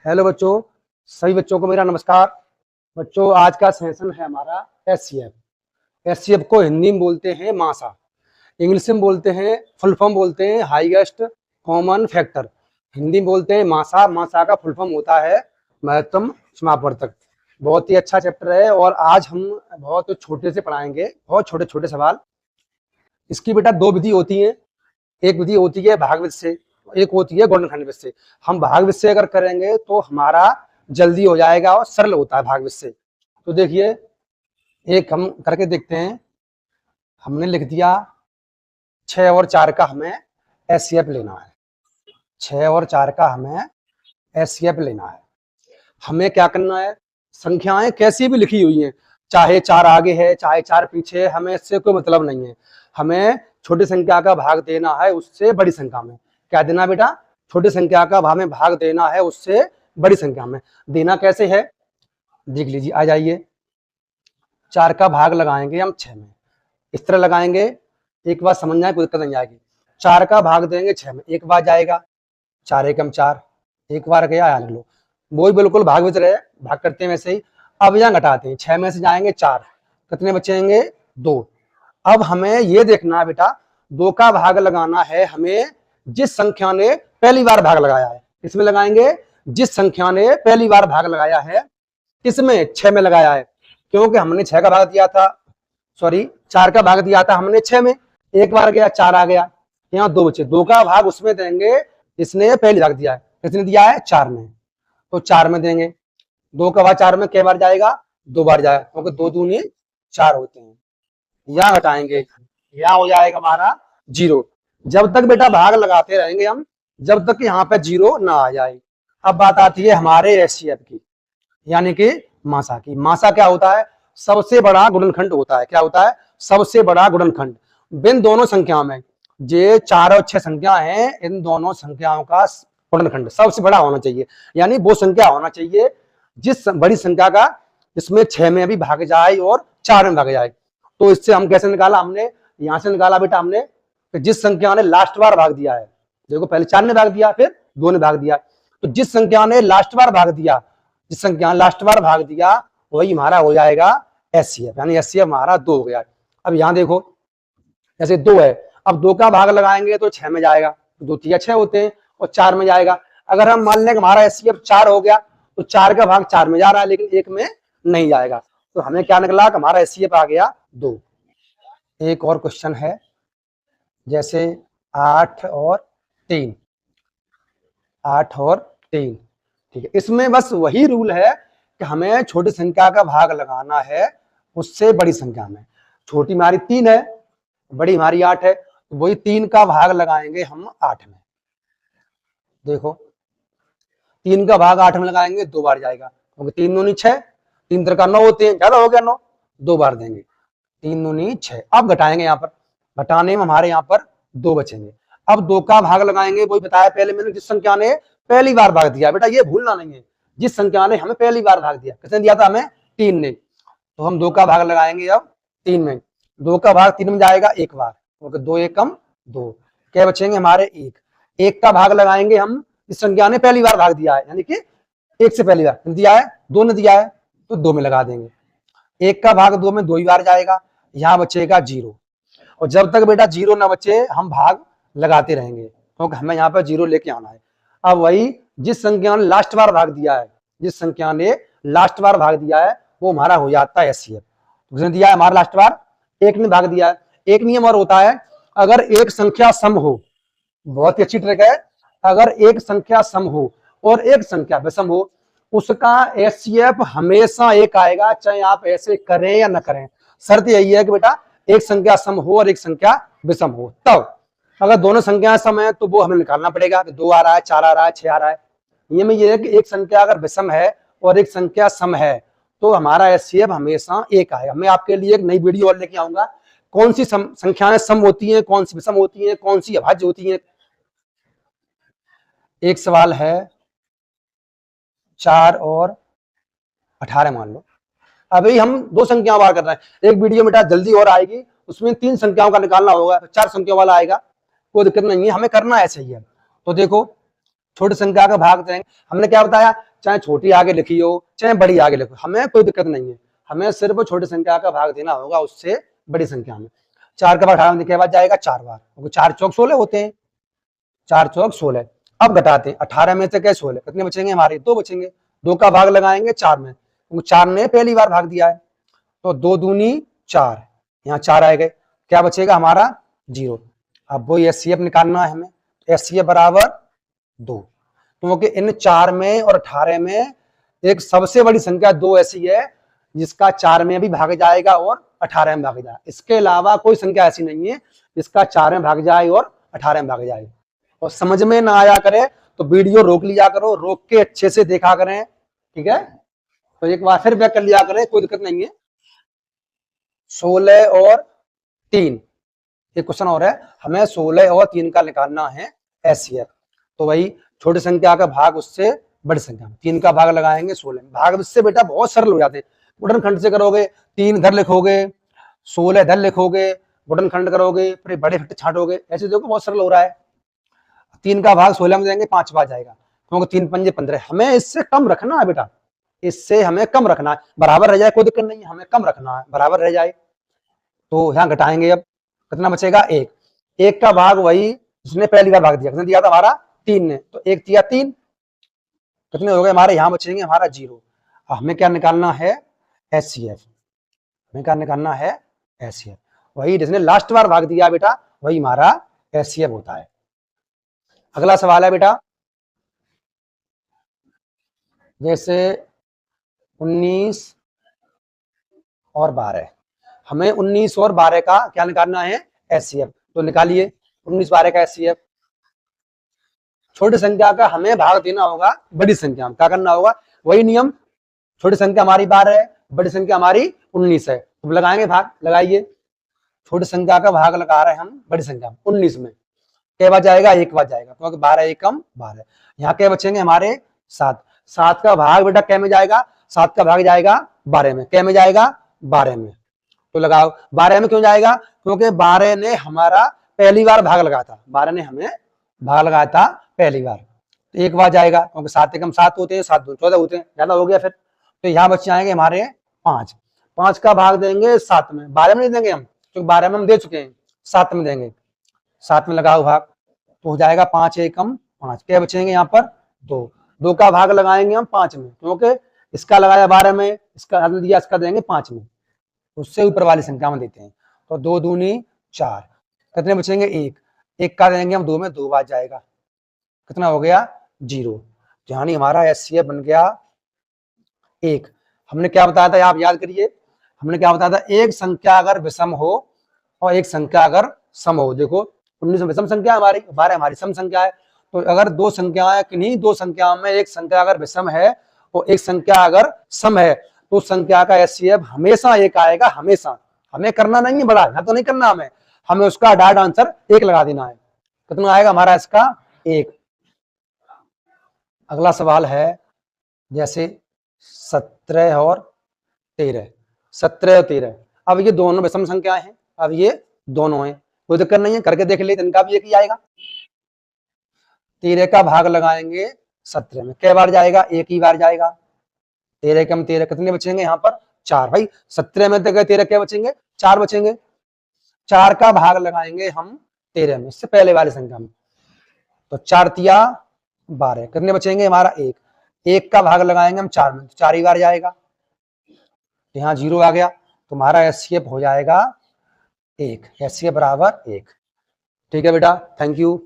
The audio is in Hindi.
हेलो बच्चों, सभी बच्चों को मेरा नमस्कार। बच्चों, आज का सेशन है हमारा एचसीएफ। एचसीएफ को हिंदी में बोलते हैं मासा, इंग्लिश में बोलते हैं, फुल फॉर्म बोलते हैं हाईएस्ट कॉमन फैक्टर। हिंदी में बोलते हैं मासा। मासा का फुल फॉर्म होता है महत्तम समापवर्तक। बहुत ही अच्छा चैप्टर है और आज हम बहुत छोटे से पढ़ाएंगे, बहुत छोटे छोटे सवाल। इसकी बेटा दो विधि होती है। एक विधि होती है भाग विधि से, एक होती है गुणनखंड विधि से। हम भाग विधि से अगर करेंगे तो हमारा जल्दी हो जाएगा और सरल होता है भाग विधि से। तो देखिए, एक हम करके देखते हैं। हमने लिख दिया 6 और 4 का हमें एचसीएफ लेना है। 6 और 4 का हमें एचसीएफ लेना है। हमें क्या करना है, संख्याएं कैसी भी लिखी हुई हैं, चाहे 4 आगे है चाहे 4 पीछे, हमें इससे कोई मतलब नहीं है। हमें छोटी संख्या का भाग देना है उससे बड़ी संख्या में। क्या देना बेटा? छोटी संख्या का हमें भाग देना है उससे बड़ी संख्या में। देना कैसे है देख लीजिए। आ जाइए, 4 का भाग लगाएंगे हम 6 में। इस तरह लगाएंगे, एक बार समझना है, कोई दिक्कत नहीं आएगी। 4 का भाग देंगे 6 में, एक बार जाएगा 4 एकम 4, एक बार गया, याद लो। वही बिल्कुल भाग विच रहे, भाग करते हैं वैसे ही। अब यहाँ घटाते हैं, 6 में से जाएंगे 4, कितने बचेंगे? 2। अब हमें ये देखना है बेटा, 2 का भाग लगाना है हमें जिस संख्या ने पहली बार भाग लगाया है। किसमें लगाएंगे? जिस संख्या ने पहली बार भाग लगाया है। किसमें? 6 में लगाया है, क्योंकि हमने 6 का भाग दिया था, सॉरी 4 का भाग दिया था हमने 6 में। एक बार गया 4 आ गया, यहाँ 2 बचे। 2 का भाग उसमें देंगे इसने पहली भाग दिया है। किसने दिया है? 4 में, तो 4 में देंगे। 2 का भाग 4 में कै बार जाएगा? 2 बार जाएगा, क्योंकि 2 दूनी 4 होते हैं। यहाँ हटाएंगे, यहाँ हो जाएगा हमारा 0। जब तक बेटा भाग लगाते रहेंगे हम, जब तक यहाँ पे 0 ना आ जाए। अब बात आती है हमारे एचसीएफ की, यानी कि मासा की। मासा क्या होता है? सबसे बड़ा गुणनखंड होता है। क्या होता है? सबसे बड़ा गुणनखंड। इन दोनों संख्या में, जे 4 और 6 संख्या है, इन दोनों संख्याओं का गुणनखंड सबसे बड़ा होना चाहिए। यानी वो संख्या होना चाहिए जिस बड़ी संख्या का इसमें 6 में भी भाग जाए और 4 में भाग जाए। तो इससे हम कैसे निकाला? हमने यहां से निकाला बेटा हमने, जिस संख्या ने लास्ट बार भाग दिया है। देखो, पहले 4 ने भाग दिया, फिर 2 ने भाग दिया। तो जिस संख्या ने लास्ट बार भाग दिया, जिस संख्या ने लास्ट बार भाग दिया, वही हमारा हो जाएगा एचसीएफ। यानी एचसीएफ हमारा 2 हो गया। अब यहां देखो, जैसे 2 है, अब 2 का भाग लगाएंगे तो 6 में जाएगा, 2 तिया 6 होते हैं, और 4 में जाएगा। अगर हम मान लें कि हमारा एचसीएफ 4 हो गया, तो 4 का भाग 4 में जा रहा है, लेकिन 1 में नहीं जाएगा। तो हमें क्या निकला कि हमारा एचसीएफ आ गया 2। एक और क्वेश्चन है, जैसे 8 और 3। 8 और 3, ठीक है। इसमें बस वही रूल है कि हमें छोटी संख्या का भाग लगाना है उससे बड़ी संख्या में। छोटी हमारी 3 है, बड़ी हमारी 8 है, तो वही 3 का भाग लगाएंगे हम 8 में। देखो, 3 का भाग 8 में लगाएंगे, 2 बार जाएगा, क्योंकि 3 दूनी 6, 3 तरह का 9 होते हैं, ज्यादा हो गया 9, 2 बार देंगे, 3 दूनी 6। अब घटाएंगे, यहाँ पर घटाने में हमारे यहाँ पर 2 बचेंगे। अब 2 का भाग लगाएंगे, वही बताया पहले मैंने, जिस संख्या ने पहली बार भाग दिया। बेटा ये भूलना नहीं है, जिस संख्या ने हमें पहली बार भाग दिया। किसने दिया था? हमें 3 ने। तो हम 2 का भाग लगाएंगे अब 3 में। 2 का भाग 3 में जाएगा एक बार, क्योंकि 2 एकम 2, क्या बचेंगे हमारे? 1। 1 का भाग लगाएंगे हम जिस संख्या ने पहली बार भाग दिया है, यानी कि 1 से पहली बार दिया है, 2 ने दिया है, तो 2 में लगा देंगे। 1 का भाग 2 में 2 ही बार जाएगा, यहाँ बचेगा 0। और जब तक बेटा 0 ना बचे हम भाग लगाते रहेंगे, क्योंकि हमें यहाँ पर 0 लेके आना है। अब वही जिस संख्या ने लास्ट बार भाग दिया है, जिस संख्या ने लास्ट बार भाग दिया है, वो हमारा हो जाता है एचसीएफ। उसने दिया है हमारा लास्ट बार 1 ने भाग दिया है। एक नियम और होता है, अगर एक संख्या सम हो, बहुत ही अच्छी ट्रिक है, अगर एक संख्या सम हो और एक संख्या विषम हो, उसका एचसीएफ हमेशा 1 आएगा, चाहे आप ऐसे करें या न करें। शर्त यही है कि बेटा एक संख्या सम हो और एक संख्या विषम हो। तब अगर दोनों संख्याएं सम है तो वो हमें निकालना पड़ेगा कि 2 आ रहा है, 4 आ रहा है, 6 आ रहा है। नियम ये है कि एक संख्या अगर विषम है और एक संख्या सम है, तो हमारा एचसीएफ हमेशा 1 आएगा। मैं आपके लिए एक नई वीडियो और लेके आऊंगा, कौन सी संख्याएं सम होती हैं, कौन सी विषम होती हैं, कौन सी अभाज्य होती हैं। एक सवाल है 4 और 18 मान लो। अभी हम 2 संख्याओं बार कर रहे हैं, एक वीडियो बेटा जल्दी और आएगी, उसमें 3 संख्याओं का निकालना होगा, तो 4 संख्याओं वाला आएगा, कोई दिक्कत नहीं है, हमें करना ऐसे ही है। तो देखो, छोटी संख्या का भाग देंगे। हमने क्या बताया, चाहे छोटी आगे लिखी हो चाहे बड़ी आगे लिखो, हमें कोई दिक्कत नहीं है, हमें सिर्फ छोटी संख्या का भाग देना होगा उससे बड़ी संख्या में। 4 का भाग 18 के बाद जाएगा 4 बार, क्योंकि 4 चौक 16 होते हैं, 4 चौक 16। अब घटाते हैं 18 में से क्या 16, कितने बचेंगे हमारे, 2 बचेंगे। 2 का भाग लगाएंगे 4 में, क्योंकि 4 ने पहली बार भाग दिया है, तो 2 दूनी 4, यहाँ 4 आए गए, क्या बचेगा हमारा 0। अब वो एचसीएफ निकालना है हमें, एचसीएफ बराबर 2, क्योंकि इन 4 में और 18 में एक सबसे बड़ी संख्या 2 ऐसी है जिसका 4 में भी भाग जाएगा और 18 में भाग जाए, इसके अलावा कोई संख्या ऐसी नहीं है जिसका 4 में भाग जाए और 18 में भाग जाए। और समझ में ना आया करे तो वीडियो रोक लिया करो, रोक के अच्छे से देखा करें, ठीक है। तो एक बार फिर बैक कर लिया करें, कोई दिक्कत नहीं है। 16 और 3, एक क्वेश्चन और है, हमें 16 और 3 का निकालना है एचसीएफ। तो वही छोटी संख्या का भाग उससे बड़ी संख्या, 3 का भाग लगाएंगे 16 में। भाग इससे बेटा बहुत सरल हो जाते हैं, गुणन खंड से करोगे, 3 इधर लिखोगे 16 इधर लिखोगे, गुणन खंड करोगे, फिर बड़े फट्टे छांटोगे, ऐसे देखो बहुत सरल हो रहा है। 3 का भाग 16 में देंगे 5 बार जाएगा, क्योंकि 3 पंजे 15, हमें इससे कम रखना है बेटा, इससे हमें कम रखना है, बराबर रह जाए कोई दिक्कत नहीं है, हमें कम रखना है, बराबर रह जाए। तो यहाँ घटाएंगे, अब कितना बचेगा 1, 1 का भाग वही जिसने पहली बार भाग दिया, कितने दिया था हमारा 3 ने, तो 1 दिया 3, कितने हो गए हमारे, यहाँ बचेंगे हमारा 0। हमें क्या निकालना है एचसीएफ, हमें क्या निकालना है एचसीएफ, वही जिसने लास्ट बार भाग दिया बेटा वही हमारा एचसीएफ होता है। अगला सवाल है बेटा, जैसे 19 और 12, हमें 19 और 12 का क्या निकालना है एचसीएफ, तो निकालिए 19 12 का एचसीएफ। छोटी संख्या का हमें भाग देना होगा बड़ी संख्या में, क्या करना होगा, वही नियम, छोटी संख्या हमारी 12 है, बड़ी संख्या हमारी 19 है, तो लगाएंगे भाग, लगाइए। छोटी संख्या का भाग लगा रहे हैं हम बड़ी संख्या में 19 में, क्या बार जाएगा 1 बार जाएगा, क्योंकि 12 एकम 12, यहाँ क्या बचेंगे हमारे 7, 7 का भाग बेटा क्या में जाएगा, 7 का भाग जाएगा 12 में, क्या में जाएगा 12 में, तो लगाओ 12 में क्यों जाएगा, क्योंकि 12 ने हमारा पहली बार भाग लगाया था, 12 ने हमें भाग लगाया था पहली बार, तो 1 बार जाएगा, क्योंकि 7 एकम 7 होते हैं, 7 2 14 होते हैं, ज्यादा हो गया फिर, तो यहाँ बच्चे आएंगे हमारे 5, 5 का भाग देंगे 7 में, 12 में नहीं देंगे हम, क्योंकि 12 में हम दे चुके हैं, 7 में देंगे, 7 में लगाओ भाग, तो हो जाएगा 5 एकम 5, क्या बचेंगे यहाँ पर 2, 2 का भाग लगाएंगे हम 5 में, क्योंकि इसका लगाया 12 में, इसका दिया, इसका देंगे 5 में, उससे ऊपर वाली संख्या में देते हैं, तो 2 दूनी 4, कितने बचेंगे 1, 1 का देंगे हम 2 में, 2 बार जाएगा, कितना हो गया 0, यानी हमारा एचसीएफ बन गया 1। हमने क्या बताया था आप याद करिए, हमने क्या बताया था, एक संख्या अगर विषम हो और एक संख्या अगर सम हो, देखो 19 विषम संख्या हमारी, 12 हमारी सम संख्या है, तो अगर दो संख्याएं, किन्हीं दो संख्याओं में एक संख्या अगर विषम है और एक संख्या अगर सम है, तो संख्या का एचसीएफ हमेशा 1 आएगा, हमेशा। हमें करना नहीं है बड़ा, यहाँ तो नहीं करना हमें उसका डायरेक्ट आंसर 1 लगा देना है, कितना आएगा हमारा इसका 1। अगला सवाल है, जैसे 17 और 13, 17 और 13, अब ये दोनों विषम संख्याएं हैं, अब ये दोनों हैं, कोई दिक्कत नहीं है, करके देख लेते, इनका भी 1 ही आएगा। 13 का भाग लगाएंगे 17 में, कै बार जाएगा 1 ही बार जाएगा, 13 कम 13, कितने बचेंगे यहाँ पर 4, भाई 17 में 13 क्या बचेंगे 4 बचेंगे, 4 का भाग लगाएंगे हम 13 में, इससे पहले वाली संख्या में, तो 4 तिया 12, कितने बचेंगे हमारा 1, 1 का भाग लगाएंगे हम 4 में, तो 4 ही बार जाएगा, यहाँ 0 आ गया, तो हमारा एचसीएफ हो जाएगा 1, एचसीएफ बराबर 1। ठीक है बेटा, थैंक यू।